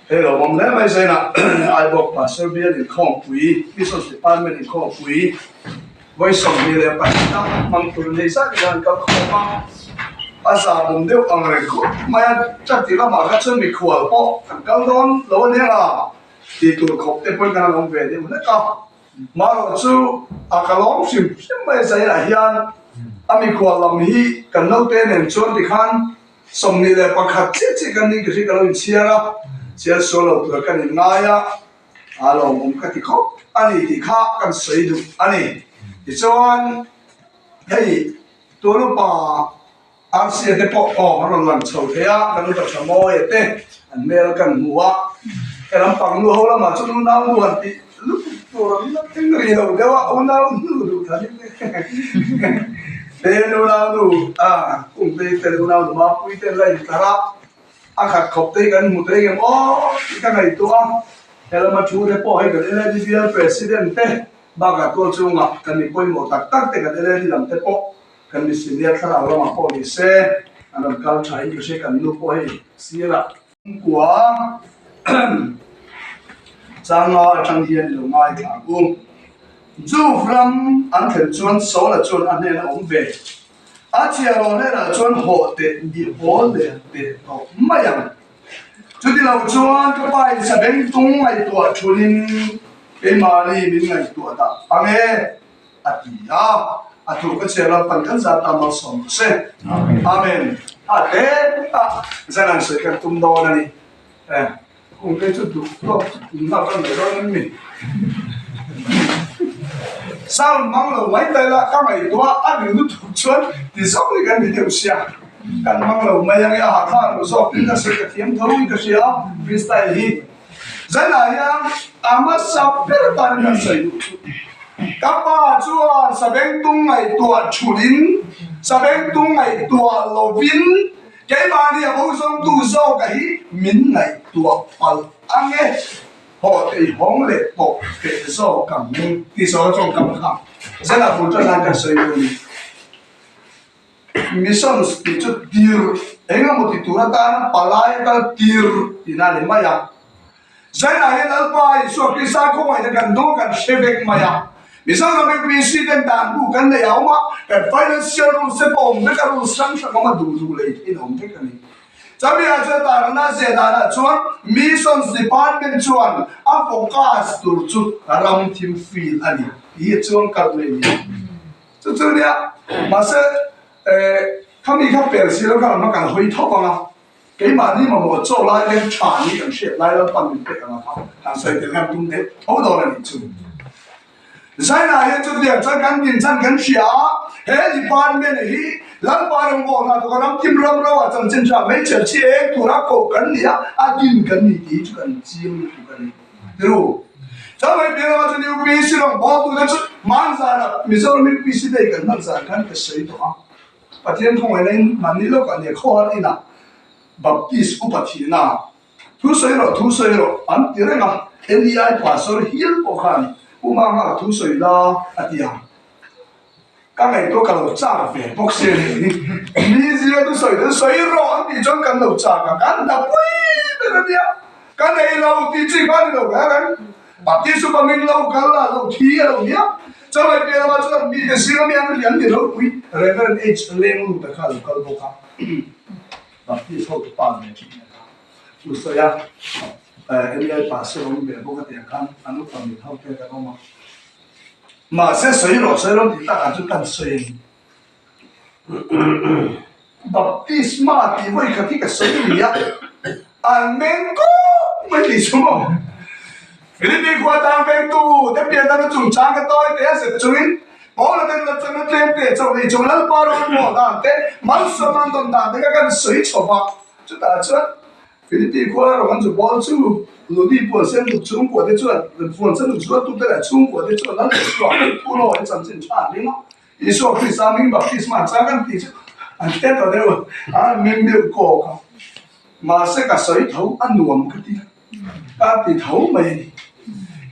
Hello, mong lẽ mai say na ai bọc pastor biên in khom quý, business department in khom quý, với sòng đi lên bắt năm mang tuần này sát cái câu khom mà, asa mong đeo ang rek ko, mày chắc thì là mà các chân bị khua po, câu đó lâu nay là thì tụi khom để quên cái lòng về thì mình cao, mà rồi chú cái lòng sim mai say là hiền, ami khua lòng hi cần lâu tên nên chọn thì khan, sòng đi lên bắt khát chết cái này cái gì cái lòng chia ra. Chia solo tu kan ngaya alo mum ka ti kho ani ti kha kan sei du ani ti chuan hei tu lu pa rc te po o ron lan chho the a kan ta samo e te an mel kan huwa elam pang lu ho la ma chu nu na lu an ti lu tu ron na ting ri lo dewa o na lu du tha ni te nu na lu kum te nu na lu ma pui te lai tara khát khóc tới gần một tới gần cái này tôi thế là mà chú thế bỏ hay cái này đi viên president thế ba cái tôi chú ngọc cần đi quay một tắc tắc thế cái này đi làm thế bỏ cần đi xin việc sao là mà bỏ đi xe anh làm cao trái cái xe cần lúc bỏ hay xí là của trang ngõ trang hiền lâu ngày cả cũng dù lắm anh thấy chuẩn số là chuẩn anh nên ông về chia rồi này là chuyên hộ để đi hộ để học mấy样chú đi làm chuyên cái bài sẽ bên tung ngày tuổi chú linh bên mà đi bên ngày tuổi đó anh ấy đi thu cái chuyện là phần thân gia tam bảo sống sẽ amen thế gia đình sẽ cần tung đo này cùng cái chút đủ nào con để đó mình sao mong là mấy tay là các mày đó ăn được thuộc chuẩn thì sao thì cái gì đều xia cần mong là mấy anh em học hàng rồi sao chúng ta sẽ cái tiếng thấu cái gì đó freestyle hi rất là ya amat sao biết ta nên xây các bà chúa sao bên tung ngày tuổi chủ lính sao bên tung ngày tuổi lô vin cái bà đi ở bầu sông tu sâu cái miếng ngày tuổi phật anh nghe họ thì hóng lệ bộ để số cảm nhận thì số trong cảm khám sẽ là phụ trợ làm cái sự gì mission thì chút tiêu anh em một thì tu ra ta palai ta tiêu thì na để mày à sẽ là cái đó bài số cái sao không phải là cần đâu cần xe về mày à mission là mình president đảng bu cần để áo mà cái financial rules sẽ bom cái rules sáng sáng mà đủ đủ lấy thì không thích cái này cho bây giờ ta nói sẽ là chuan missions department chuan focus tu chu ram team field ani hi chuan kal le ni chu chu dia mà sẽ 他们看表示了看嘛敢回头啊，给嘛你嘛我做来那茶你咁写来了半边白啊嘛，但是点样东的好多人做。sai na he chu dia cha kan din chan kan sia he department hi lam parang bo na to kan tim ram rawa chang chen cha mai che che tu ra ko kan nia a din kan ni ti chu kan chim tu kan ru cha mai pe na chu ni UPC ram bo tu na chu man sa na mi so mi UPC dei kan man sa kan ka sei to a pathian thong ai nei man ni lo kan ne kho har ina baptist upathi na thu sei ro an ti re nga NDI pastor hil po khan Umanga thu soi la atia ka ngai to ka lo cha ve boxe ni zia tu soi ro an ti chon kan lo cha ka kan da pui be na dia ka nei lo ti chi ka ni lo ga kan ba ti su pa min lo ka la lo thi lo dia cha mai pe ma chu mi ke si mi an lian ni lo pui reverend h leng lu ta ka lo ka bo ka ba ti so tu pa ne chi ka tu so ya NDI pastor ông về bố cái tiền khăn anh lúc còn bị thâu kê cái không mà sẽ sấy rồi thì ta chúng ta sấy baptisma thì với cái cái sấy gì á amen cô mấy gì chứ mà Philippines qua tang bên tu để biến ta nó trùng trang cái tôi để sẽ chui mỗi lần là chân nó thêm để cho đi chúng nó bao nhiêu mỏ đó để mang số mang đồng đàn để cái sấy chọc vào chúng ta chứ Philippines qua rồi hắn chụp bao nhiêu lục địa本身就中国的做，本身就说都在中国的做，那你说不能完全正常的嘛？你说为啥明白为什么这样子？啊，这到底我啊明白过个，马上个水头啊乱个啲，啊地头没。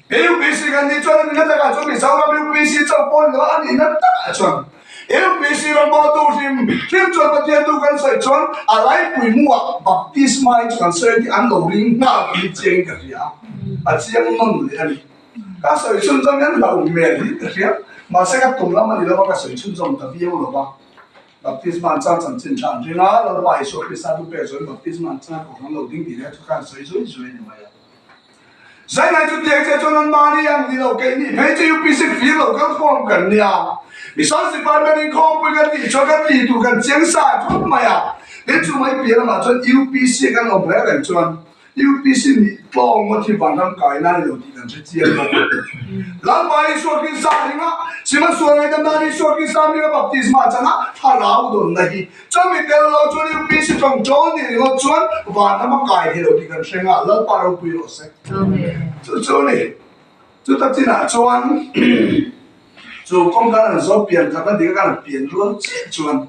有必须跟你做，你那个做的少了，有必须做半个，啊你那大做。有必须让我都是，添做个天都跟水做，啊来规模啊，把第十买就跟水的按路零那一间个呀，啊这样弄的哩，啊水村中间老面的个呀，马上个东了嘛，你那个水村中特别有了吧？把第十买张正正常，对啦，老百姓比啥都别说，把第十买张可能路顶底下就看水的嘛呀。Sai này chúng ta sẽ cho nên mà đi ăn đi đâu cái này, phải chỉ biết sự phi đâu các con cần nha. Vì sao sự phải bên không phải cái gì cho cái gì tụ cái chiến sai không mà ya. Đến chúng mấy biết là mà cho UPC cái ông bé cái cho UPC ni bao nhiêu thì bằng năm cái này rồi thì cần phải chia đâu. Làm bài số cái sao thì ngã, chỉ mà số này đâm ra đi số cái sao mình cái baptism mà chẳng á, thà nào cũng này. Cho mình cái lo cho UPC trong chỗ này nó chuẩn và nó mà cái thì rồi thì cần phải ngã, lỡ bao nhiêu rồi sẽ. Chỗ này, chúng ta chỉ là cho anh, cho công tác là số biển, các bạn thì các bạn biển luôn chuẩn.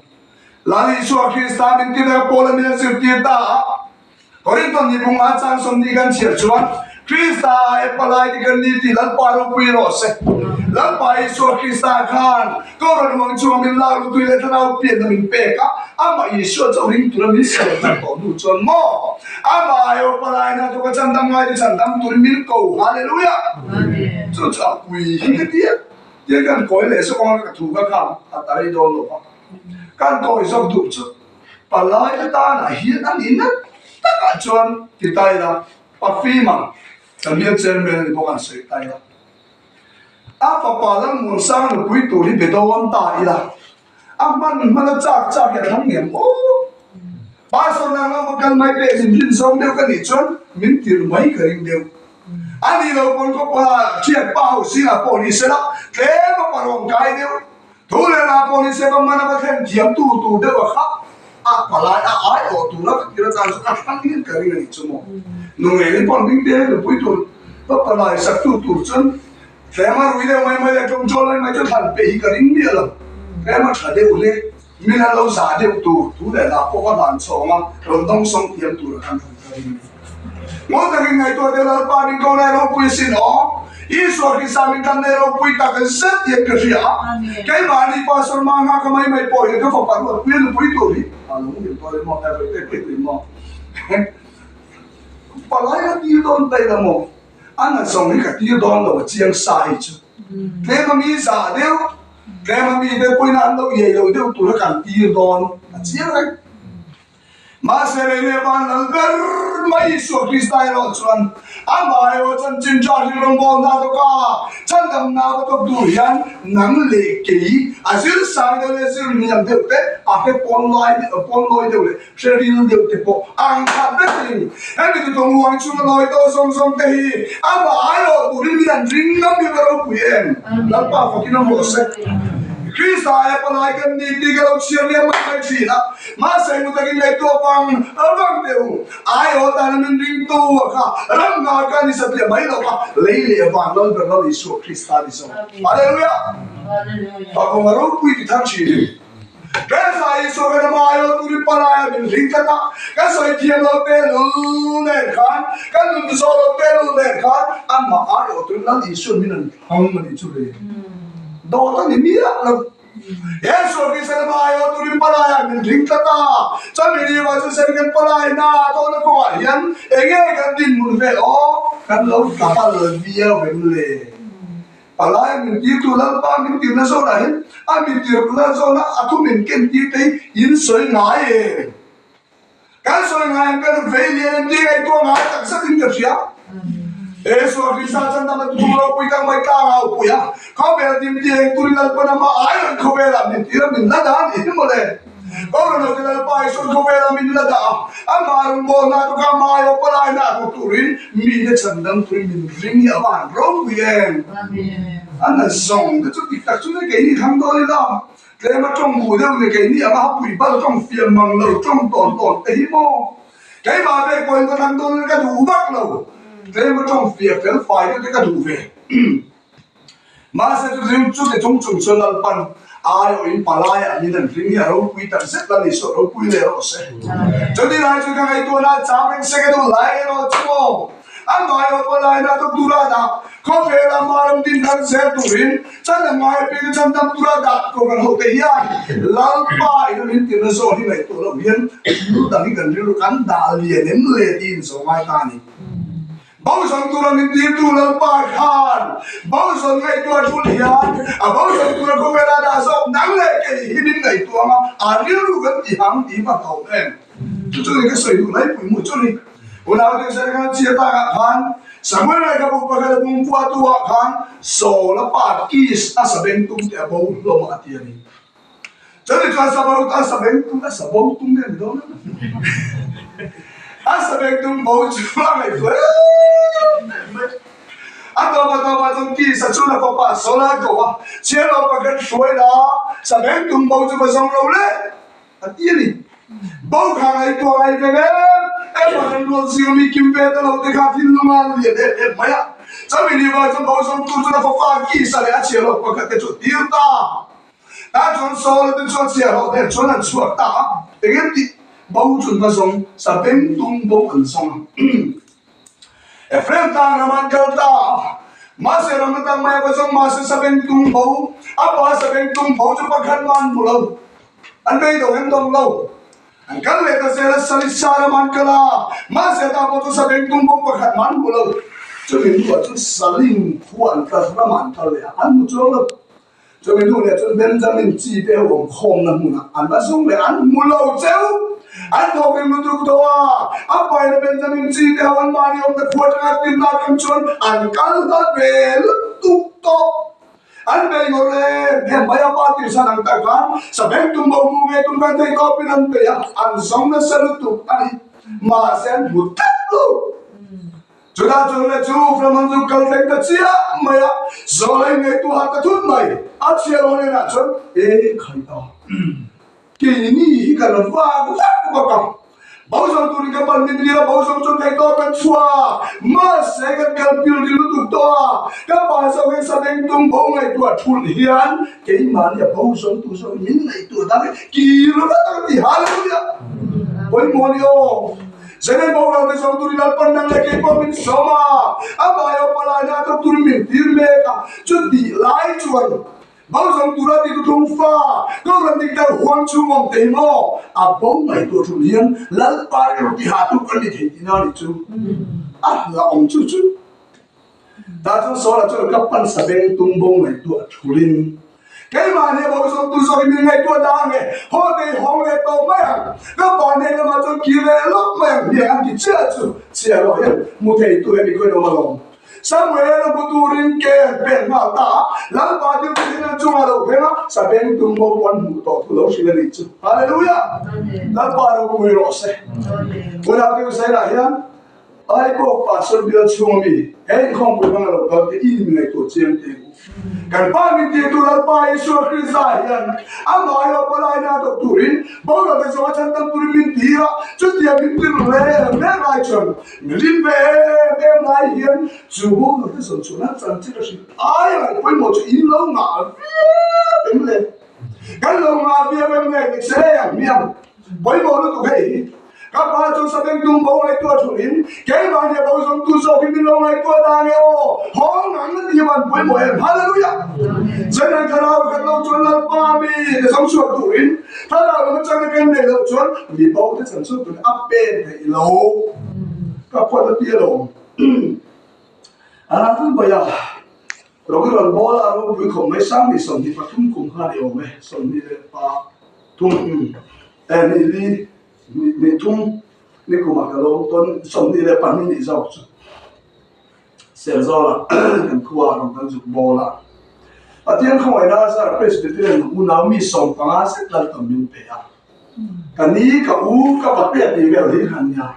Là lý do khi sao mình tin là Paul mình sẽ tin ta, có những tuần thì cũng ăn sang xong đi gần chiều chuẩn. Krista epalai di kan niti lan paru pirose lan pai so Krista khan ko ron mong chu min la lu tuile tanau pien na min peka ama Yesu cho ring tu min se ta ko du chon mo ama yo palai na to ka chan dam ngai chan dam tu min ko hallelujah amen cho cha quy cái dia kan koi le so ko ka thu ka kha atai do lo pa kan koi so du chu palai ta na hian an in na ta ka chon ti tai la pa fi ma Cảm ơn trên bên bộ phận sợi tay đó. Áp vào quả lăng nguồn sang được quý tụ đi về đâu ông tại là ápมันnó chắc cái thằng niệm ô ba số nào nó cần mấy bé mình liên sống đều cái gì chốn mình tiền mấy cái đều anh đi đâu còn có qua chuyện bao xí là police đó thế mà còn ông cái đều thu lên là police mà nó bắt thêm chiếm tụ đều là khác áp vào lại ai ở tụ nó cái nó ra số khác những cái này chứ mà nung ini pun bingkai tu pun tu, apa lah satu tu cun, saya mah rugi deh, mai jom jualan mai jual tan pehi kering dia lah, saya mah ada ule, mina lau sahde tu dah lah, pokok dan semua, rondong song tiap tu lah kan kering. Mau tak ingat tu ada lah paling kau nak lau puisi no, Yesus kisah minta lau pui tak keset dia kerja, kau mani pasal mana kau mai poi, kau fakar buat pui tu pui tu ni, alu mungkin poi mau ada pui mau. Palai là tiêu đón đây là một anh là sống cái tiêu đón là một chiang sai chứ thế mà mi giả đeo thế mà mi đeo quên ăn đâu vậy rồi đeo tụi nó càng tiêu đón chiang đấy Masere ne ban ber mai so Kristai ro chuan amai o chan chin cha ri rong bon na to ka chan dam na to durian nang le ke azil sang de zil ni am de pe a pe pon loi de le sherin de te po ang kha pe ni ai mi to muang chu loi to song song te hi amai o durin mi an ring nam mi ro pu en la pa ko ki no mo se Krista ay palay kan ni tigalaw siya niya magkakina. Masay mo taging na ito pang abang teo. Ayaw tayo namin ring tuwa ka. Alam nga ka ni sa tiya maylaw ka. Layli abang lal berlaw iso Krista iso. Hallelujah! Ako marong po ititang siya. Kaya sa iso ka na maayaw tuloy palay amin ring ka na. Kaya sa itiyam law telo lerkan. Kaya nung solo telo lerkan. Ang maayaw tuloy lang iso minan hang manituloy. Dota ni mira lo Yesu Kristus na maayo tuloy palaya min ring tata sa mini waso sa ring palaya na to na ko yan enge kan din mun ve o kan lo kapal biya wenle palaya min ti tu lan pa min ti na so na hin a min ti na so na atu min ken ti te yin soi ngai e kan soi ngai kan ve ni ti ai to ngai tak sa tin ka sia Yesu Kristus canda na tumuro po itang may kangaw po ya. Kau bela dimdi turinal pa na maayon kau bela mintira minladaan ini mole. Kau na tinal pa isun kau bela minladaan. Ang marong mo na to ka maayo pala na ako turin minit sandang turin minring yaman rong buyen. Ang nasong ito tiktak sunay kay ni kang doli lang. Kaya matong budaw ni kay ni ang hapoy pala tong firmang law tong ton tahi mo. Kaya mabe ko yung katang doli ka dubak law. Kaya mo trong việc cái phải cái đủ về mà sẽ tôi riêng chút để trong chung xuân lần pan ai ở in palai à mình đang riêng nhà đâu quy tắc rất là lịch sử đâu quy lệ đâu sẽ cho nên là chúng ta hay tuần nào chạm đến sẽ cái đồ lại nó chứ không anh nói ở palai là tôi tu ra đã không phải là mà làm tin đang sẽ tu đến chắc là ngoài bên cái chân tâm tu ra đã còn cần hậu tế ya lal pai nó mình tiền nó số thì này tu làm hiền lúc đó mình cần đi lúc ăn đà liền đến lệ tin số mai ta này bao giờ tôi làm những tu làm bàihan, bao giờ ngày tôi tu lian, bao giờ tôi không phải là đã sống nắng lệ cái gì bên ngày tôi mà, riêng lúc cái gì hàng gì mà cầu em, tôi cái sợi đủ lấy bụi một chút đi, hôm nào tôi sẽ làm chia ta han, sáng mai này các bộ phận là bung qua tu han, số là ba kis, asa bên tung thì bao lâu mà tiền đi, cho nên cho sao bao asa bên tung asa bao tung đến đâu nữa. Asa beng tung bau cuma mai fue. Atau macam ti sa cuna papa sola doa. Cielo pakai suai dah. Sa beng tung bau cuma song lole. Ati ni. Bau kangai tu ai kene. Macam lu siumi kimbe tu lu dekat filman dia. Maya. Tapi ni macam bau song tu cuna papa ki sa le cielo pakai tu tirta. Macam sola tu cuna cielo dia cuna suat ta. Dengan ti. Bau chun ka song sa beng tung bau an song Efrem ta naman kalta mase ramatang may ka song mase sa beng tung bau apa sa beng tung bau chu paghan man mulaw an bay do hem dong law an kalle ka sela salisara man kala mase ta po sa beng tung bau paghan man mulaw chu min du chu saling khuan ka raman kale an mu chu lo chu min du le chu Benjamin chi pe wong khom na mu na an ba song le an mulaw cheu anh thâu cái lụt đó, anh phải là Benjamin chi theo anh mani ông đã khuất ngắt tim nát cầm chuồn, anh cắn hết về lụt tụt to, anh bây giờ lên hem bay apa thì sao năng tài phán, sao bên tung bầu mù về tung cái thấy có bên anh về anh sống nó sẽ lụt tụt anh mà sẽ lụt tắt luôn. Chúng ta chọn là chú from anh chú cần đánh cái chia mày à, rồi ngày tu học cái thut mày, anh chia rồi nên là chọn, khai to. Kini kana va ku ka bao giờ tôi đi cái bàn mình đi là bao giờ tôi thấy có cái chua mà sẽ cái pil đi lúc tụt to các bạn sau khi sang đến tung bao ngày tôi thul hiền cái mà nhà bao giờ tôi sau mình này tôi đã kỳ lúc đó thì hallelujah với mọi điều cho nên bao giờ tôi sau tôi đi làm bàn năng cái của mình soma à mà yêu pala nhà tôi mình tìm mẹ cả chút đi lại chuan bao giờ tôi ra thì tôi không pha có lần thì cái hoang chu mong thấy mò bông ngày tôi thủ liên lăn ba rồi thì hạ tôi cần đi thấy nào đi chú là ông chú ta trong số là cho các bạn sẽ bên tung bông ngày tôi thủ liên cái mà này bao giờ tu soi mình ngay tua đa nghe họ đây họ này tàu mấy à các bạn này mà cho kia này lắm mấy việc ăn thì chưa rồi một thầy tôi bị quên đâu mà lòng sáng nay là một tu rin kê bên mà ta làm bao nhiêu chuyện là chung là đâu thế nào sao bên tu một quan một tổ tu lâu xí là đi chứ hallelujah làm bao nhiêu người rồi sẽ tôi nào tôi sẽ là hiện ai có phát sinh điều chung mi hay không có bằng lòng cái ý mình này tổ chức thì kan pa min ti tu la pa Yesu Kristus yan ang nói là bao lai na to turin bao là cái số chân tâm turin min ti ra chút dia min ti le me lai chon min be em lai hiền chú bố nó cái số chú nó chân chỉ là ai lại quên một chút in lâu ngã em le cái lâu ngã bia em này cái xe à miệng quên một nó tụi hay các bạn trong gia đình tung bố này tua chủ đến cái bạn này bao giờ tu sâu khi mình lâu này tua đa nghe ô họ ngắn nó đi bạn với mọi em hallelujah cho nên cái nào cái lâu chuẩn là ba mươi để sống suốt tu đếnถ้าเราไม่จังcái này lâu chuẩn vì bao cái sản xuất từ áp bên thì lâu các quan là tiêu lâu thứ bây giờ rồi cái lần bố là nó vui không mấy sáng thì sống thì phải thung cùng hai điều mấy sống thì phải thung em đi ni thung ni kuma ka lo ton som ni le pan ni zau chu ser zo la kan khuwa ro kan zu bo la atien khoi na sa president una mi som pa se dal tam min pe a kan ni ka u ka pa pe ni ve li han ya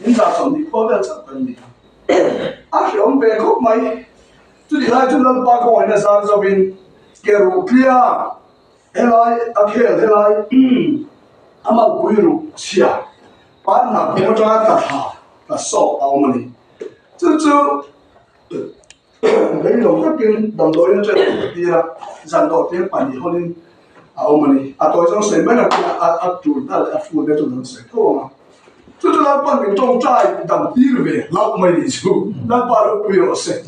in sa som ni ko ve sa pan ni a shom pe khop mai chu di lai chu lan pa khoi na sa zo bin ke ru clear elai a khel elai ama guiru chia pan na ko cha ta ha ta so au mani chu lấy lòng các kinh đồng đội nó chơi đi ra dàn đội tiếng bản địa hơn au mani tôi trong sấy mấy là chủ ta là phụ để chủ động sấy thôi mà chú là bạn mình trong trai đầm tí về lâu mày đi chú là bao nhiêu biểu sấy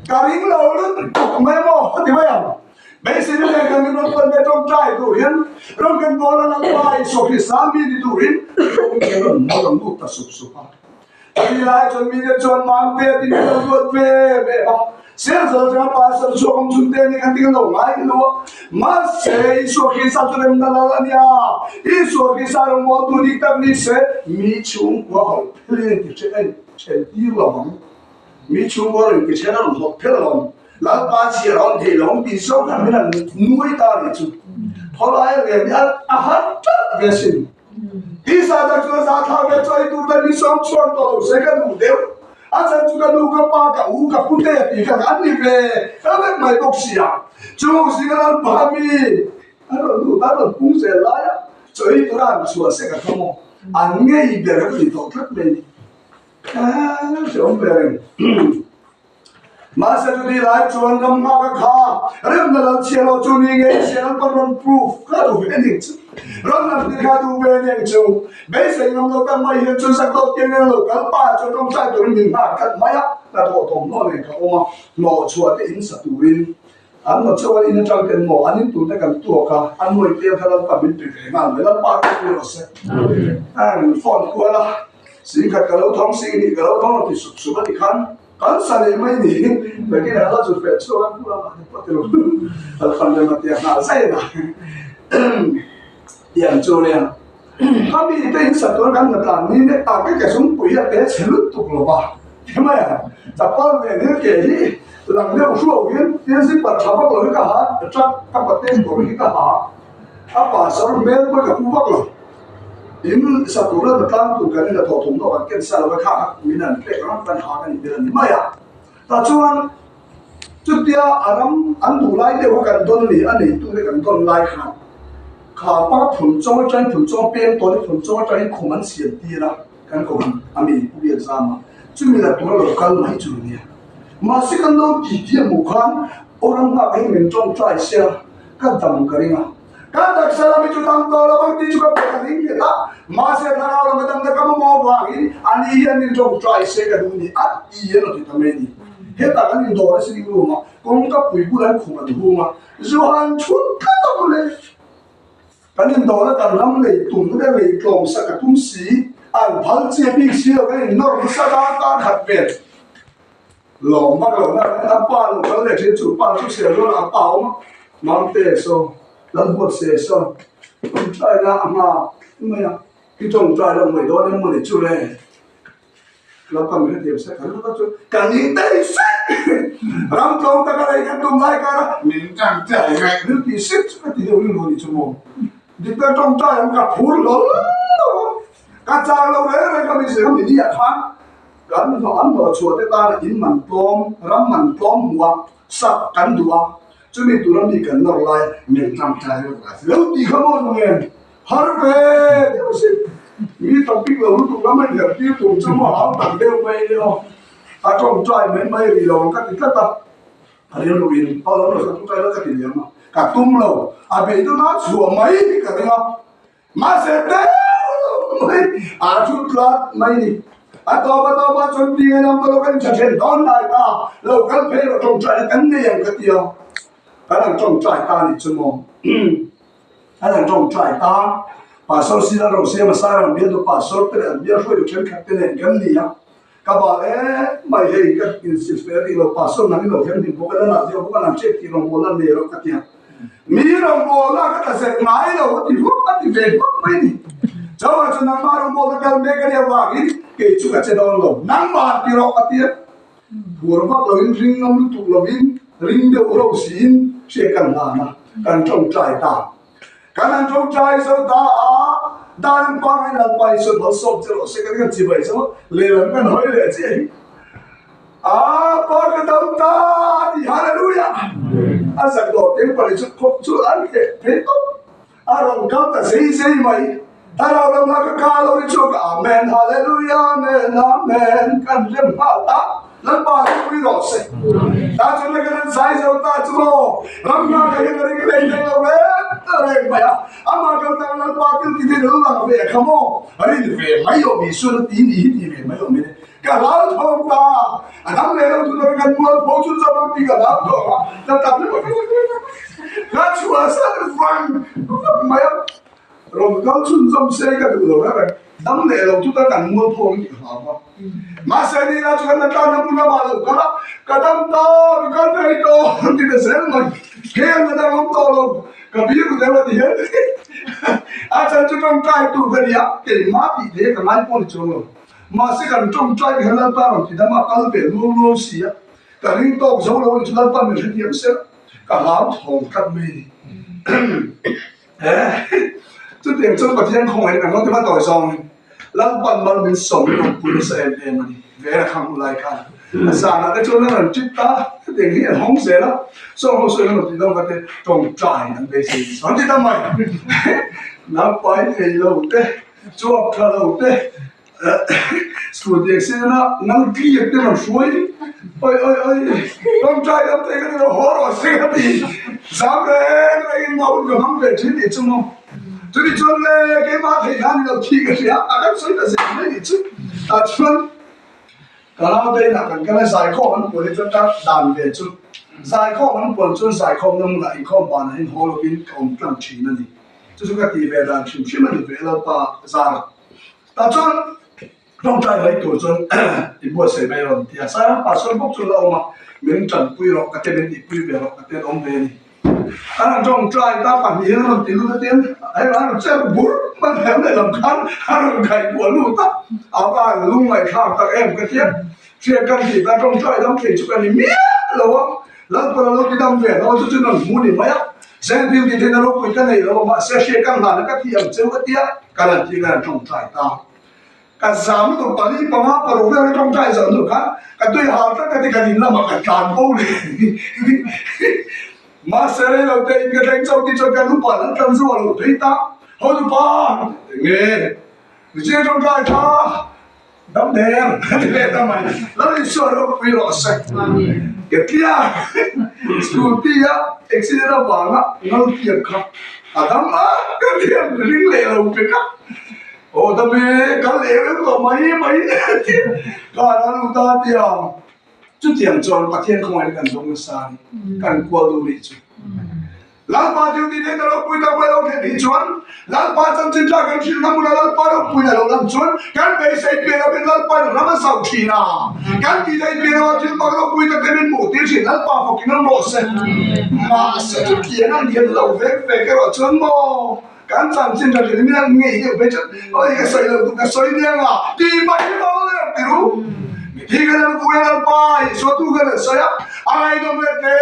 cả những lâu đó mấy mò thì mấy à bây giờ này cái mình nói về trong trai tu hiền rồi cái đó là lại số khi sáng đi tu hiền cái đó nó làm đủ ta sụp sụp đi lại cho mình để cho mang về thì nó vượt về xem giờ chúng ta sẽ cho công chúng ta này cái tiếng lòng ai luôn mà sẽ số khi sáng cho nên là nha ý số khi sáng một tu đi tập đi sẽ mi chung qua học lên thì sẽ đi lòng mi chung qua lên thì sẽ nó học thế lòng là ba chỉ lòng thì lòng đi sâu là mình là nuôi ta đi chứ họ lại về nhà hát chất về sinh đi xa ta chưa ra thao về chơi tu ta đi sống chọn tổ sẽ cái đủ đều anh sẽ chúng ta đủ các ba cả u cả phụ đề thì các anh đi về các bạn mày bốc xì à chúng xì cái là ba mi anh rồi đủ ta rồi cũng sẽ lại chơi tu ra chùa sẽ cả không anh nghe gì về cái gì tổ thất lên chúng về mà sẽ đi lại chọn làm hoa cái khá rem là chia lo chọn những cái chia làm con proof cái đủ về định chứ rồi làm gì cái đủ về định chứ bây giờ chúng ta cầm máy hiện chọn sắc đầu tiên là cái ba cho trong trái tụi mình mà cái máy là thổ thủng nó này cái mà nó chua cái in sát tụi mình anh nó cho anh in trong cái mỏ anh tụi ta cầm tua cả anh nuôi tiêu theo làm mình tùy cái mà mới làm ba cái điều đó sẽ anh phone qua là xin cái lâu thông xin đi cái lâu thông thì sụp sụp đi khăn kan sale mai ni bagi dah lah survei so kan pula apa tu alhamdulillah dia nak saya dah yang jualan kami itu ini satu kan ngetan ni cái súng quỷ là cái chữ tục rồi ba thế mà tập về những cái gì làm những số viên tiến sĩ bật tháp bắt rồi cái hả chắc các bạn tên của cái hả apa sao mail với cả khu vực rồi in satu lah betul tu kan ada thotong tu kan salah berkah minan background kan hak kan dia ni maya ta chuan chút dia aram an du lai de kan don ni ani tu le kan don lai kha pa phun chong chang phun chong pen to ni phun chong chang khuman sian ti ra kan ko ami pu bi exam chu mi la tu lo kal mai chu ni ma se kan lo ti ti mu khan orang na ai men chong trai sia kan tam karinga kan tak salam itu tam to lo bang ti juga pekaring kita masih thara lo madam da kam mo bangi ani yan ni jong try se ka duni at iye no ti tameni heta kan ni do se ni ru ma kong ka pui bu lan khuma du ma johan chut ka ta bule kan ni do la kan lam le tum da le klom sa ka tum si an phal che bi si lo kan nor sa da ta khat vet lo ma lo na ta pa lo ka le che chu pa chu se lo na pa ma mang tê so lần buộc xe so trai là mà mày cái trồng trai là mày đó nên mày chú nàyเราทำให้เดียวสักครั้งเราจะการยิงได้สักเราตรงตะการอะไรกันตรงไหนกันมินจังใจไงนึกที่สิบก็ที่เดียวนี่รู้ดิชั่วโมงดิบตรงใจมันกับพูดหล่อกระจายเราเลยอะไรก็มีเสียงมีดีอ่ะครับกันมันต้องอันตัวชัวร์แต่ตาอินมันปลอมรำมันปลอมหัวสับกันดัวจะมีตัวนั้นดีกันนอกลายมินจังใจแล้วดีขโมยเงินฮาร์เวย์เดี๋ยวสิมีต้องพิกเราถูกแล้วไม่เดือดที่ถูกจะมาเอาตัดเร็วไปเลยเนาะถ้าจ้องใจไม่รีเราก็ติดก็ตัดเรียนรู้อินพอเราต้องใจเราก็ติดเรียนมากับตุ้มเราอาเบตุน่าชัวไม่กันเลยมาเสร็จแล้วไม่อาชุดละไม่นี่ตัวจนดีนะเรากันจะเช่นตอนไหนตาเรากันเพลเราจ้องใจกันเนี่ยอย่างกันเดียวกันจ้องใจตานี่ชั่วโมงกันจ้องใจตาpastor sila ro se masara biado pastor te biar foi do chen khatte ne gandia kabale mai hei ka in siferi lo pastor nami lo hen din bokala na dio bokala che ti ro bola ne ro katia mi ro bola ka ta se mai lo ti fu pa ti ve pa mai ni jawa chu na ma ro bola kal me ka ya wa gi ke chu ka che don lo nang ma ti ro katia pur ba lo in ring nam tu lo in ring de ro sin che kan na na kan trong trai taการจงใจสุดด้านกว้างให้เราไปสุดบนศพจะหลุดสิ่งที่จีบไปใช่ไหมเลี้ยงกันหอยเลยจีปากดำตาดิฮาเลลูยาสักดอกเต็มไปสุดครบสุดอันเก็บเพชรอารมณ์เขาแต่เสียไหมถ้าเราลงมาก็กาเราดิชกอาเมนฮาเลลูยาเมนอาเมนกันเรื่องมาตาแล้วบาลีไม่รอดสิตาจุดเล็กนั้นใส่เจ้าตาจุโร่รำงานกันยังไงกันเลยเราเว้ยอะไรไปอ่ะอามากันแต่เราบาลีที่เดินหลังเว้ยขโมยอะไรนี่เว้ยไม่ยอมมีส่วนตีนี่ที่เว้ยไม่ยอมมีกันเราทองตาอันนั้นเลยเราทุกคนกันมัวโผล่ชุดจำเป็นกันเราทองแล้วตัดเลยกันชัวร์สักฟังไม่ยอมรวมกันชุดจำเสียกันดูแล้วนะดังเลยเราทุกคนกันมัวโผล่ที่หาว่ามาเสด็จแล้วชุดนั้นการนำมาแล้วก็ดังโตกันไปโตที่จะเสร็จมันเกี่ยงกันดังโตลงกับพี่กูเดี๋ยวที่เห็นอาจารย์จะต้องใจตัวกันยาเกี่ยมาปีเด็กกันไม่พ้นจงลงมาสิกันต้องใจกันแล้วป้าที่ทำมาคัลเบลลูเสียแต่ริ่งโตจงลงจุดนั้นป้ามีเดียมเสียก็หาทองกันไม่จุดเด่นจุดประเทศของไอ้กันน้องที่มาต่อยซองแล้วปันมันเป็นสมรภูมิเสียเองมันเวลาคำรายการสารอะไรจนนั้นจิตตาเด็กนี่ห้องเสียแล้วส่งห้องเสียแล้วที่ต้องกันตรงใจนั่นเป็นสิ่งสอนที่ทำไมนับไปเที่ยวเตะจวบทะลุเตะสุดเด็กเสียนะนั่งขี้เด็กมันช่วยโอ้ยต้องใจต้องเตะกันเราหัวเราะเสียดีสามเรื่องอะไรมาอุ่นกับห้องเด็กที่นี่ชั่วโมงจุดที่จนเลยแกมาที่นั่นเราขี้กันเสียอาการสุดแต่เสียไม่ดีจุดแต่ชวนก็เราได้หนักกันก็เลยสายข้อมันปวดจนจะดันเดือดจุดสายข้อมันปวดจนสายข้อมันไหลข้อบานให้หัวเราเป็นของกลางชีนั่นเองจุดก็ตีเวลาชิมมันเวลาตาซาแต่จนต้องใจไว้ตัวจนอีบัวเสียไปแล้วที่สายปัสสาวะจนเรามาเหมือนจันปุยหรอกกระเทียมอีปุยเวลกระเทียมองเวนี่อันนั้นต้องใจตาปั่นยืนเราตีลูกกระเทียมไอ้ร้านเจ้าบุญมันแถมในลำคันอันนั้นไข่บัวลูกตับเอาบ้านลุงไม่ข้าวตะเอ็มกระเทียมเชื่อกันที่เราต้องใจต้องเขียนชุกันนี่เมียเราวะแล้วพอเราที่ทำเวรเราจะจุดนั้นมูนี่ไหมอ่ะเส้นที่ที่เราคุยกันนี่เรามาเชื่อกันหลานกระเทียมเจ้ากระเทียมการันตีกันต้องใจตาการสามตัวตอนนี้ประมาณปรุงได้ต้องใจสนุกครับกันด้วยหาตั้งแต่กันนี่เรามากันการโอ้เลยมาเสร็จแล้วแต่อีกเรื่องเจ้าที่จะกันรู้ป่ะแล้วทำส่วนเราที่ตาเขาดูป่ะเงี้ยวิจัยต้องใจท่าดำแดงเละทำไมแล้วในส่วนเราไปรอสักเกี่ยกี้อ่ะสกูตี้อ่ะเอ็กซิเดอร์บ้างอ่ะงั้นเกี่ยครับอาทำอ่ะก็เรียนริงเล่เราไปกันโอ้ทำไมกันเล่ก็ไม่การนั้นอุตส่าห์เดียวจุดเทียมจนประเทศของไอ้กันตรงนั้นกันกลัวดูดิจุ lalpa jeng di dei dalo pui da bai lo the di chuan lalpa chang chin cha kan thil na mun lalpa ro pui na lo lam chuan kan be sai pe na ben lalpa na ma sau thi na kan di dei pe na thil pa lo pui da ben mu ti chi lalpa ko kin no se ma se tu ki na ni lo ve ve ke ro chuan mo kan chang chin cha ni na nge ni be chuan oi ka sai lo ka sai ni nga ti bai lo le ti ru Tiga na kuya na pa, so tu ka na saya. Ay do me te,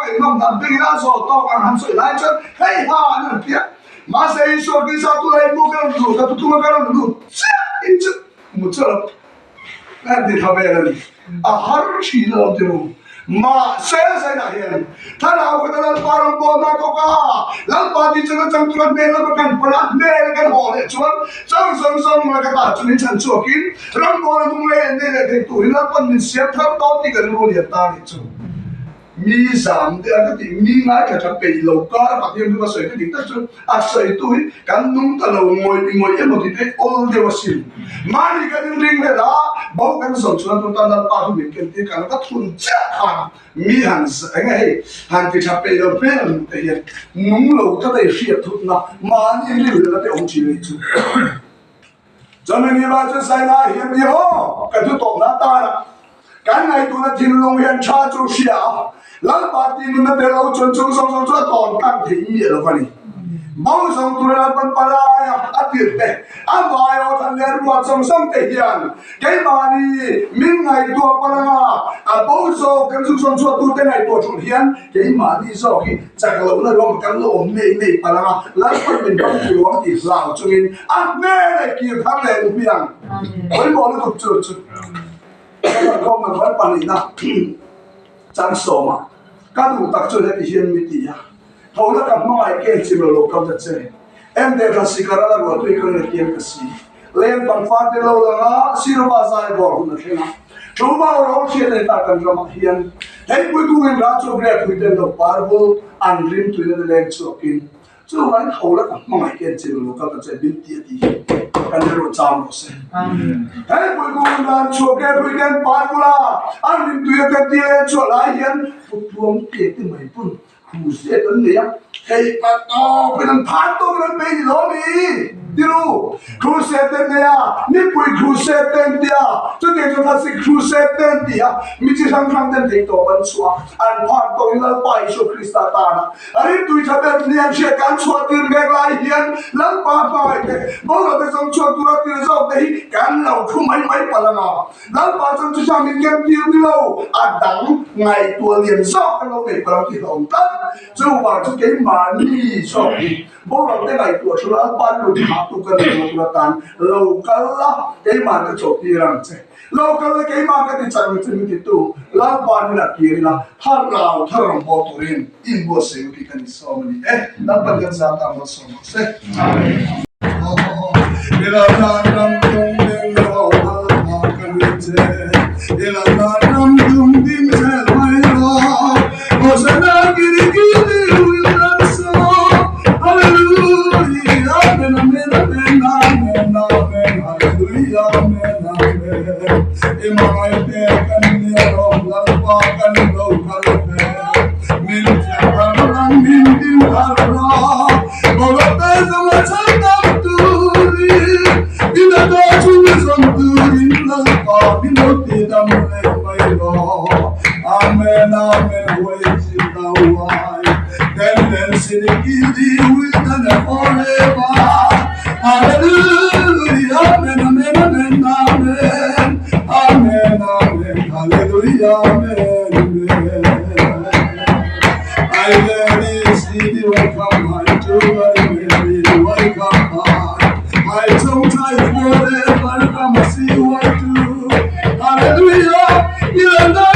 ay mam tam te na so to ka han so lai chan. Hey ha na pia. Ma se so ki sa tu lai mo ka lu, ka tu ma ka lu. Inch mu chalo. Na di tha be na ni. A har chi lo te ru. Ma se na hian. Tha na ko na param po na ko ka. Lal pa di chang chang tu me la kan palat me kan ho le chuan. Sang ma ka ta chu ni chan chu kin. Ram po na tung le ne le te tu ila pan min siap thar to ti kan ru le ta ni chu. Mi sam de ka ti mi nga ka cha pe lo ka pa ti mu ka soi ka ti ta chu. A soi tu kan nung ta lo ngoi e mo ti te all de wasil. Ma ni ka din ring le la bau kan so chu na tu ta na pa tu min ken ti ka ka thun cha ha. Mi han nga he han ti cha pe lo pe lo te hian nung lo ta dei hriat thut na ma ni ri le te ong chi le chu. Cho nên như vậy sai là hiện đi ho cái thứ tổng là ta là cái này tôi là thiên long hiện cha chú xia lắm bà tin nó để lâu chân chung song cho toàn các thị nghĩa là vậy bao song tôi là ban palaya ắt tiệt đấy anh vài ở thằng này ruột song thể hiện cái mà đi mình ngày tua palanga bao số cái chung cho tôi cái này tôi chung hiện cái mà đi số khi chắc lâu là lòng cái lâu này palanga lắm phải mình không chịu lòng thì lao chung in anh này kia thằng này cũng biết với bọn nó cũng chưa không mà vẫn bằng gì nào chẳng số mà các đủ tác cho cái hiện mỹ tỷ à thầu là các mọi cái chim lô cao chất chế em để là xí cả là gọi tôi không được kiếm cái gì lên bằng phát để lâu là nó xí nó bao dài bỏ không được thế nào chúng bao lâu chia để ta cần làm hiện thấy cuối cùng em đã cho việc quyết định đầu parvo ăn rim tôi nên lên cho kinh chứ không phải thầu là các mọi cái chim lô cao chất chế biến tiệt đi cái này rồi chạm rồi xem thấy cuối cùng em đã cho cái quyết định parvo là ăn rim tôi cái tiệt cho lại hiện phục vụ tiệt thì mấy phútผู้เสียกันเนี่ยเฮ้ยมาต่อเป็นผ่านตัวกันไปที่ล้อนี้ดิรู้ครูเสียเต็มเนี่ยนี่ปุยครูเสียเต็มเดียจุดเด่นจุดนั้นสิครูเสียเต็มเดียมีที่ทางเต็มที่ตัวมันชัวอันผ่านตัวนี้เราไปสู่คริสต์ตานะอันนี้ตุยทำแบบเลี้ยงเชื่อการชัวตื่นแรงลายเหียนแล้วป้าไปบอกเราจะส่งชัวตัวตื่นสอบได้การเราทุ่มไม่ปะละนะแล้วป้าจะจะมีเงินเดียวเราอัดดังไงตัวเลี้ยงสอบกันเราเป็นเราที่เราตั้งจู่ว่าจะเก่งมานี่ชอบบอกเราได้ไงตัวชุลปันเราที่หาตัวกันเราตันเรากันละเก่งมาจะจบที่รังเจเรากันละเก่งมาก็ติดใจมันจะมีติดตัวแล้วปันนี่ละเกี่ยละถ้าเราบอตัวเองอินบัวเสียที่กันสองนี่แล้วปันกันจะตามมาสองเสเวลานานรำดุงดินเรามากันเจเวลานานรำดุงดินเจไม่รอโอ้ฉันน่ากินกินวิลลันโซฮาเลลูยาเมนเมนเมนอาเมนอาเมนฮาเลลูยาเมนอาเมนอิมายเตกันเนรอลาปากันโลคัลเบมินเจกันรังมินดินคาราโอลาเตซามาชันตัมตูรีอินาโตจูซัมตูรินลาปาบิโนติดัมเลไมโรAmen, amen, waiting now why then sinigidi with the forever hallelujah amen amen amen amen amen amen hallelujah amen amen I let see the welcome I do I will welcome I don't I forever come see what do hallelujah you know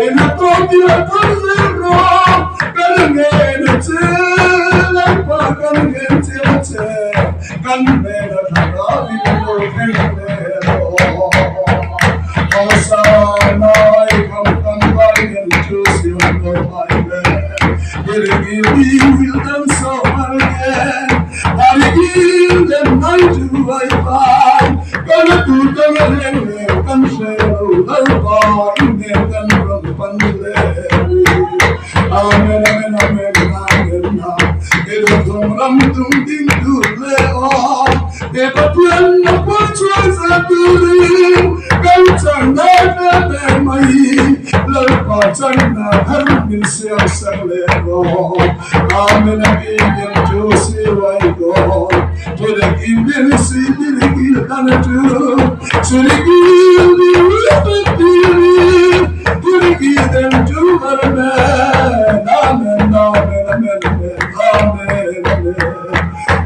in a popular person wrong, can get a chill and park and get it, can make a love Hosanna, I come by and choose you for my bed. We will them so again. I give them night to I find. Gonna do them anyway, can say, oh, in them can from the Amen, amen, amen, amen. It was on ding to lay on. If a plan of what was a building, go turn that my love parts and have been so salero. Amen, again, to see why go. To the given city, the gill done to the gill, to the gill, them to the man. Amen, amen, amen, amen, amen.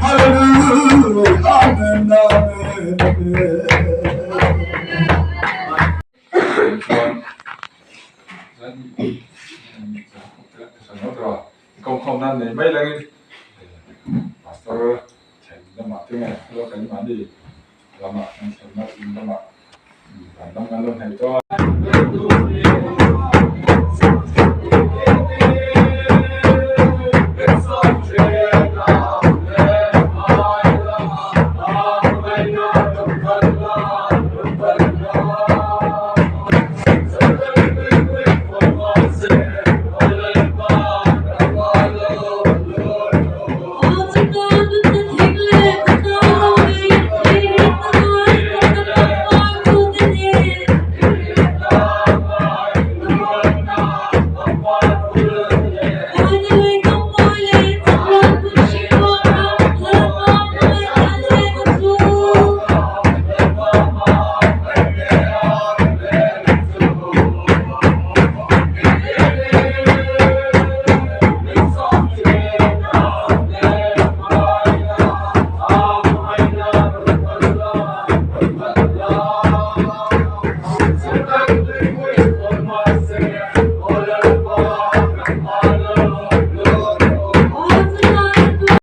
Hallelujah, amen, amen, amen. Công không nan này mấy lần pastor thèm đâm mặt thế này lo cái mà đi làm mặt thèm mặt làm mặt làm ăn luôn thầy cho